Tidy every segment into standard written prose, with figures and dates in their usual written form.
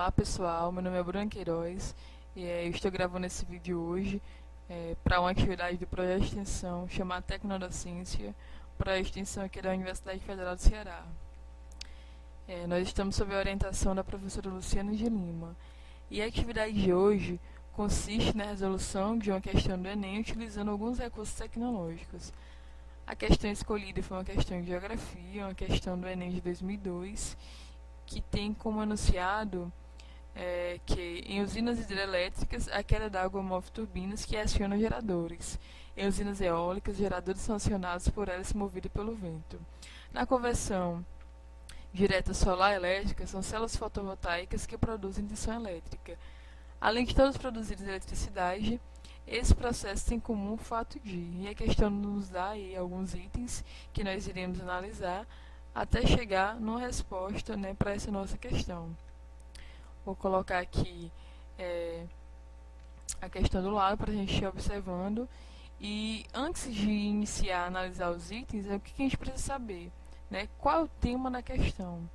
Olá pessoal, meu nome é Bruna Queiroz e eu estou gravando esse vídeo hoje para uma atividade do projeto de extensão chamado Tecnodocência, para a extensão aqui da Universidade Federal do Ceará. Nós estamos sob a orientação da professora Luciana de Lima e a atividade de hoje consiste na resolução de uma questão do Enem utilizando alguns recursos tecnológicos. A questão escolhida foi uma questão de geografia, uma questão do Enem de 2002, que tem como enunciado que em usinas hidrelétricas a queda d'água move turbinas que acionam geradores. Em usinas eólicas, geradores são acionados por hélice movida pelo vento. Na conversão direta solar-elétrica, são células fotovoltaicas que produzem tensão elétrica. Além de todos produzirem eletricidade, esse processo tem em comum o fato de, e a questão nos dá aí alguns itens que nós iremos analisar até chegar numa resposta para essa nossa questão. Vou colocar aqui a questão do lado para a gente ir observando. E antes de iniciar a analisar os itens, o que a gente precisa saber? Qual é o tema da questão?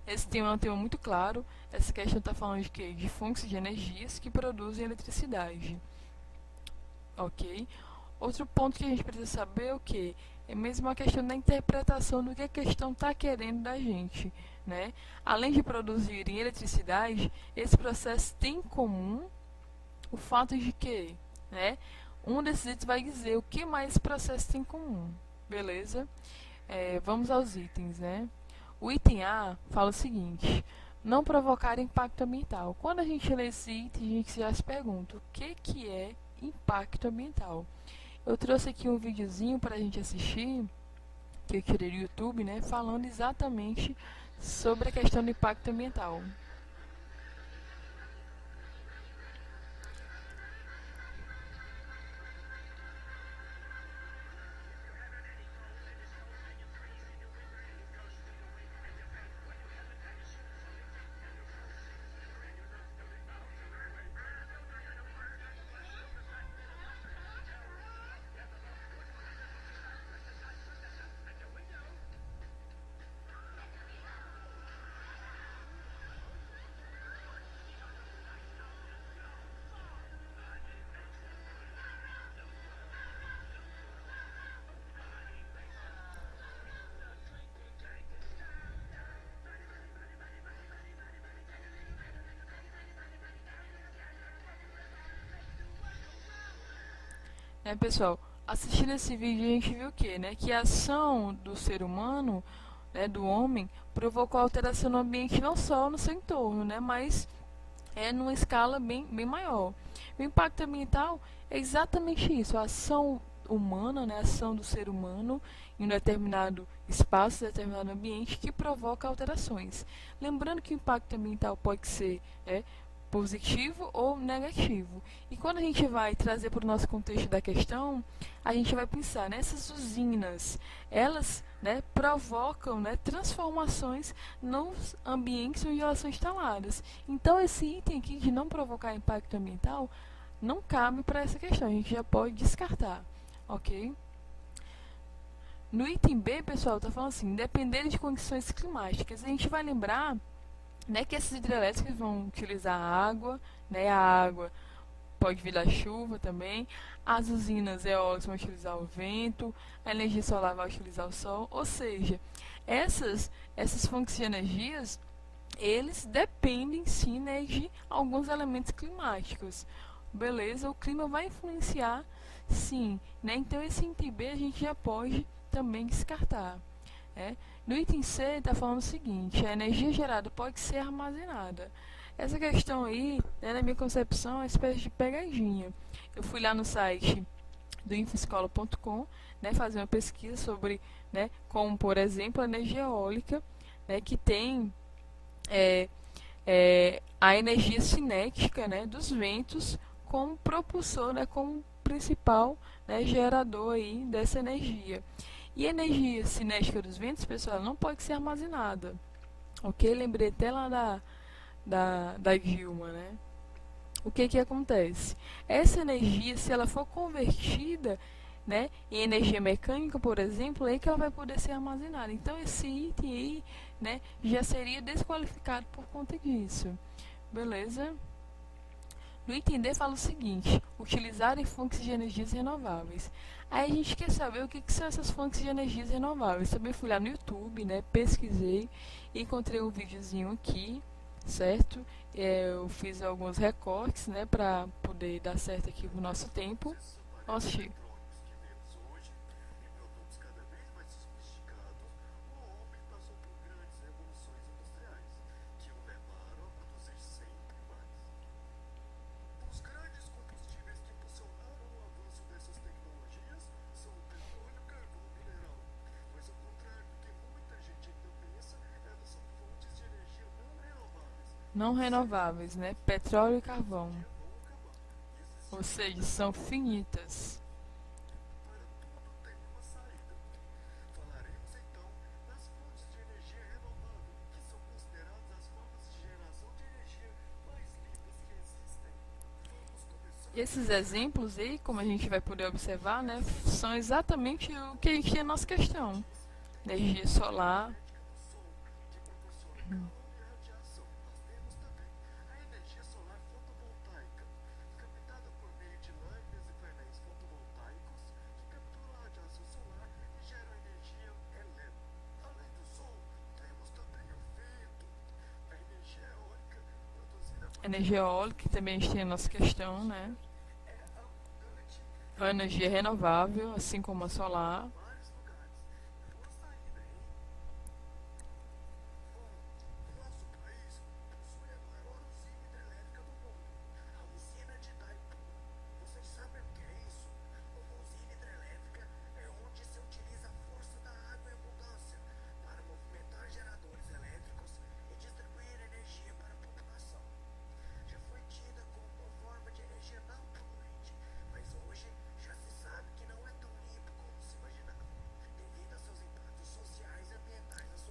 Esse tema é um tema muito claro. Essa questão está falando de quê? De fontes de energias que produzem eletricidade. Ok? Outro ponto que a gente precisa saber é o quê? É mesmo a questão da interpretação do que a questão está querendo da gente. Além de produzirem eletricidade, esse processo tem em comum o fato de que um desses itens vai dizer o que mais esse processo tem em comum. Beleza? Vamos aos itens. O item A fala o seguinte: não provocar impacto ambiental. Quando a gente lê esse item, a gente já se pergunta o que é impacto ambiental. Eu trouxe aqui um videozinho para a gente assistir, que eu tirei do YouTube, falando exatamente sobre a questão do impacto ambiental. Pessoal, assistindo esse vídeo a gente viu o quê? Que a ação do ser humano, do homem, provocou alteração no ambiente não só no seu entorno, mas numa escala bem maior. O impacto ambiental é exatamente isso, a ação humana, a ação do ser humano em um determinado espaço, determinado ambiente que provoca alterações. Lembrando que o impacto ambiental pode ser positivo ou negativo. E quando a gente vai trazer para o nosso contexto da questão, a gente vai pensar nessas usinas, elas provocam transformações nos ambientes onde elas são instaladas. Então esse item aqui de não provocar impacto ambiental não cabe para essa questão, a gente já pode descartar, ok? No item B, pessoal, está falando assim, dependendo de condições climáticas, a gente vai lembrar que essas hidrelétricas vão utilizar a água, a água pode vir da chuva também, as usinas eólicas vão utilizar o vento, a energia solar vai utilizar o sol, ou seja, essas fontes de energias, eles dependem sim de alguns elementos climáticos. Beleza? O clima vai influenciar sim, então esse item B a gente já pode também descartar. No item C está falando o seguinte: a energia gerada pode ser armazenada. Essa questão aí, na minha concepção, é uma espécie de pegadinha. Eu fui lá no site do infoscola.com, fazer uma pesquisa sobre, como, por exemplo, a energia eólica, que tem a energia cinética dos ventos como propulsor, como principal gerador aí dessa energia. E a energia cinética dos ventos, pessoal, não pode ser armazenada. Ok? Lembrei até lá da Dilma, O que acontece? Essa energia, se ela for convertida, né, em energia mecânica, por exemplo, é que ela vai poder ser armazenada. Então, esse item aí, né, já seria desqualificado por conta disso. Beleza? No item D fala o seguinte: utilizar fontes de energias renováveis. Aí a gente quer saber o que são essas fontes de energias renováveis. Também fui lá no YouTube, né, pesquisei e encontrei um videozinho aqui, certo? Eu fiz alguns recortes, né, para poder dar certo aqui no nosso tempo. Vamos assistir. Não renováveis, né? Petróleo e carvão. Ou seja, são finitas. Esses exemplos aí, como a gente vai poder observar, né, são exatamente o que a gente tem na nossa questão. Energia solar. Energia eólica, que também a gente tem a nossa questão, né? A energia renovável, assim como a solar.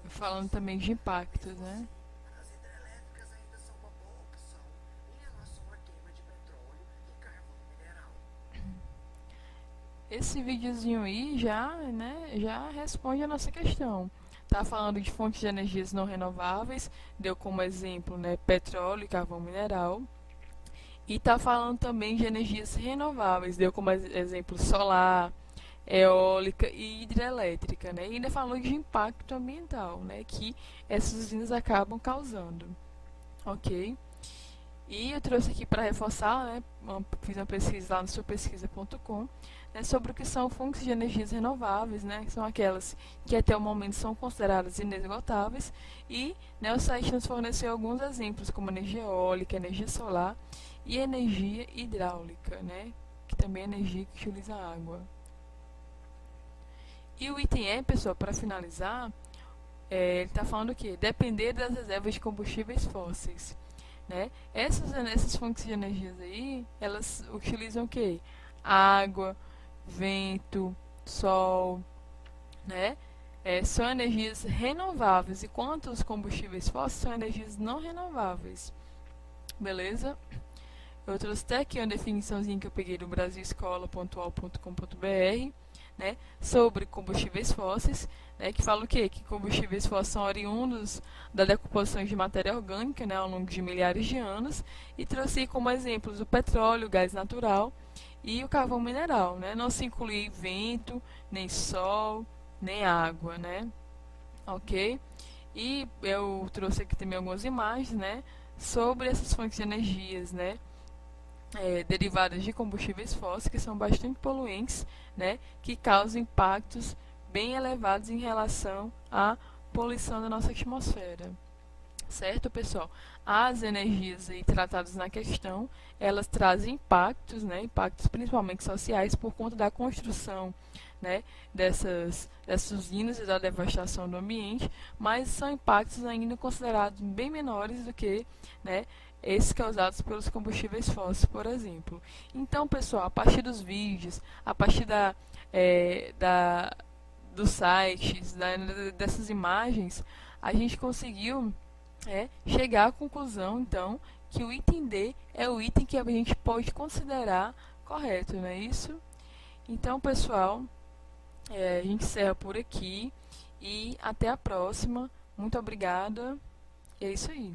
Falando também de impactos, né? Esse videozinho aí já, né, já responde a nossa questão. Tá falando de fontes de energias não renováveis, deu como exemplo, né, petróleo e carvão mineral. E tá falando também de energias renováveis, deu como exemplo solar, eólica e hidrelétrica, né? E ainda falou de impacto ambiental, né, que essas usinas acabam causando. Ok? E eu trouxe aqui para reforçar, né, fiz uma pesquisa lá no seupesquisa.com, né, sobre o que são fontes de energias renováveis, né, que são aquelas que até o momento são consideradas inesgotáveis, e, né, o site nos forneceu alguns exemplos, como energia eólica, energia solar e energia hidráulica, né, que também é energia que utiliza água. E o item E, pessoal, para finalizar, ele está falando o quê? Depender das reservas de combustíveis fósseis. Né? Essas fontes de energias aí, elas utilizam o quê? Água, vento, sol, né? São energias renováveis, enquanto os combustíveis fósseis são energias não renováveis. Beleza? Eu trouxe até aqui uma definiçãozinha que eu peguei do brasilescola.ol.com.br, né, sobre combustíveis fósseis, né, que fala o quê? Que combustíveis fósseis são oriundos da decomposição de matéria orgânica, né, ao longo de milhares de anos, e trouxe como exemplos o petróleo, o gás natural e o carvão mineral, né, não se inclui vento, nem sol, nem água, né, ok? E eu trouxe aqui também algumas imagens, né, sobre essas fontes de energias, né, derivadas de combustíveis fósseis, que são bastante poluentes, né, que causam impactos bem elevados em relação à poluição da nossa atmosfera. Certo, pessoal? As energias aí tratadas na questão, elas trazem impactos, né, impactos principalmente sociais, por conta da construção, né, dessas usinas e da devastação do ambiente, mas são impactos ainda considerados bem menores do que, né, esses causados pelos combustíveis fósseis, por exemplo. Então, pessoal, a partir dos vídeos, a partir dos sites, dessas imagens, a gente conseguiu chegar à conclusão, então, que o item D é o item que a gente pode considerar correto, não é isso? Então, pessoal, a gente encerra por aqui e até a próxima. Muito obrigada. E é isso aí.